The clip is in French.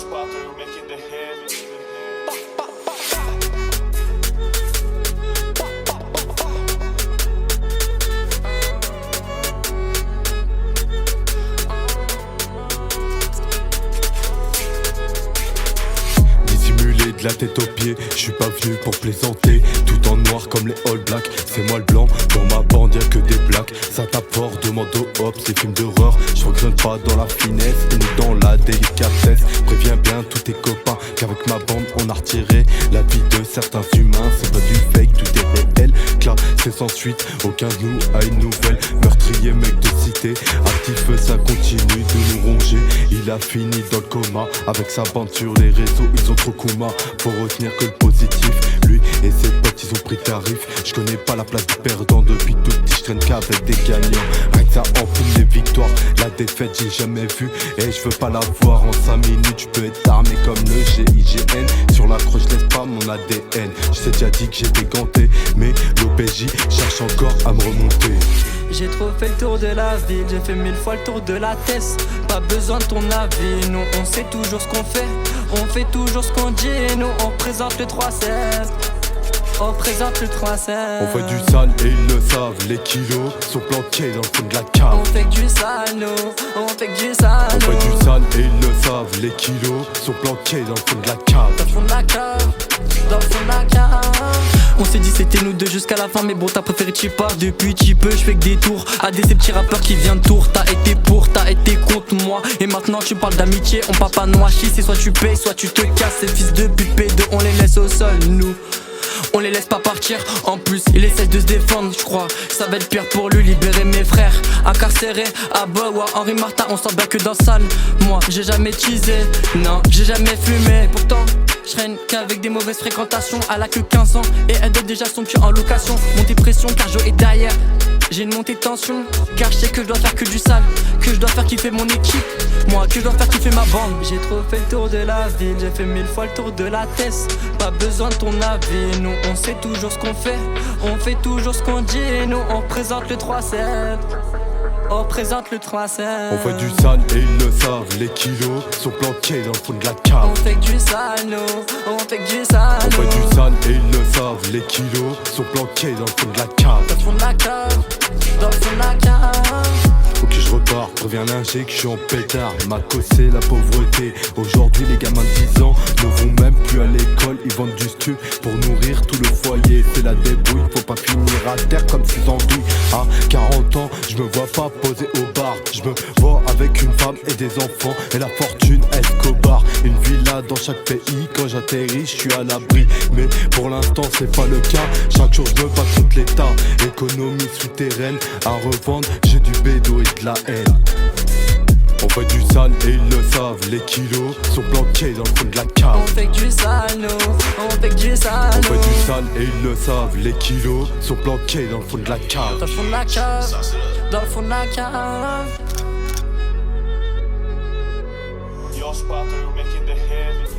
spotter making the heavy. Dissimulé de la tête aux pieds, je suis pas venu pour plaisanter. Tout en noir comme les All Blacks, c'est moi le blanc. Dans ma bande y'a que des blacks. Ça tape fort, demande au hop, c'est films d'horreur. Je fonctionne pas dans la finesse, ni dans la délicatesse. Préviens bien tous tes copains qu'avec ma bande on a retiré la vie de certains humains. C'est pas du fake, tout est réel. Car c'est sans suite, aucun de nous a une nouvelle. Meurtrier mec de cité, actif ça continue de nous ronger. Il a fini dans le coma, avec sa bande sur les réseaux. Ils ont trop Kuma pour retenir que le positif. Lui et ses potes ils ont pris tarif. Je connais pas la place du perdant. Depuis tout petit je traîne qu'avec des gagnants. Rien que ça en fume les victoires. La défaite j'ai jamais vu et je veux pas la voir. En 5 minutes je peux être armé comme le GIGN. Sur la croix je laisse pas mon ADN. Je t'ai déjà dit que j'étais ganté, mais l'OPJ cherche encore à me remonter. J'ai trop fait le tour de la ville, j'ai fait 1000 fois le tour de la tête. Pas besoin de ton avis, nous on sait toujours ce qu'on fait. On fait toujours ce qu'on dit, nous on représente le 3-7. On représente le 3-7. On fait du sale et ils le savent. Les kilos sont planqués dans le fond de la cave. On fait que du sale, nous, on fait que du sale. On fait du sale et ils le savent. Les kilos sont planqués dans le fond de la cave. Dans le fond de la cave, dans le fond de la cave. On s'est dit c'était nous deux jusqu'à la fin, mais bon t'as préféré t'y pars. Depuis t'y peu, je fais que des tours à des ces petits rappeurs qui viennent de Tours. T'as été pour, t'as été contre moi. Et maintenant tu parles d'amitié, on parle pas noachi. C'est soit tu payes, soit tu te casses. Ces fils de pute P2, on les laisse au sol, nous. On les laisse pas partir, en plus il essaie de se défendre, je crois. Ça va être pire pour lui, libérer mes frères incarcérés à Boa, Henri Martin, on sent bien que dans la salle. Moi j'ai jamais teasé, non j'ai jamais fumé. Pourtant je traîne qu'avec des mauvaises fréquentations. Elle a que 15 ans et elle donne déjà son cul en location. Montée pression car Jo est derrière. J'ai une montée de tension car je sais que je dois faire que du sale, que je dois faire kiffer mon équipe, moi que je dois faire kiffer ma bande. J'ai trop fait le tour de la ville, j'ai fait 1000 fois le tour de la tête. Pas besoin de ton avis, nous on sait toujours ce qu'on fait. On fait toujours ce qu'on dit, nous on représente le 3-7. On représente le 3-7. On fait du sale et ils le savent. Les kilos sont planqués dans le fond de la cave. On fait que du sale, nous, on fait que du sale. On fait du sale et ils le savent. Les kilos sont planqués dans le fond de la cave. Dans le fond de la cave, dans le fond de la cave. Ok je repars, préviens l'ingé que je suis en pétard. Il m'a cassé la pauvreté. Aujourd'hui les gamins de 10 ans ne vont même plus à l'école. Ils vendent du stup pour nourrir tout le foyer. C'est la débrouille, faut pas finir à terre comme 6 andouilles. À 40 ans, je me vois pas posé au bar. Je me vois avec une femme et des enfants et la fortune Escobar. Une villa dans chaque pays, quand j'atterris je suis à l'abri. Mais pour l'instant c'est pas le cas, chaque jour je me bats contre l'état. Économie souterraine à revendre, j'ai du bédo et de la haine. On fait du sale et ils le savent. Les kilos sont planqués dans le fond de la cave. On fait que du sale, nous, on fait que du sale. On fait du sale et ils le savent. Les kilos sont planqués dans le fond de la cave. Dans le fond de la cave, dans le fond de la cave. Your spotter making the heavy.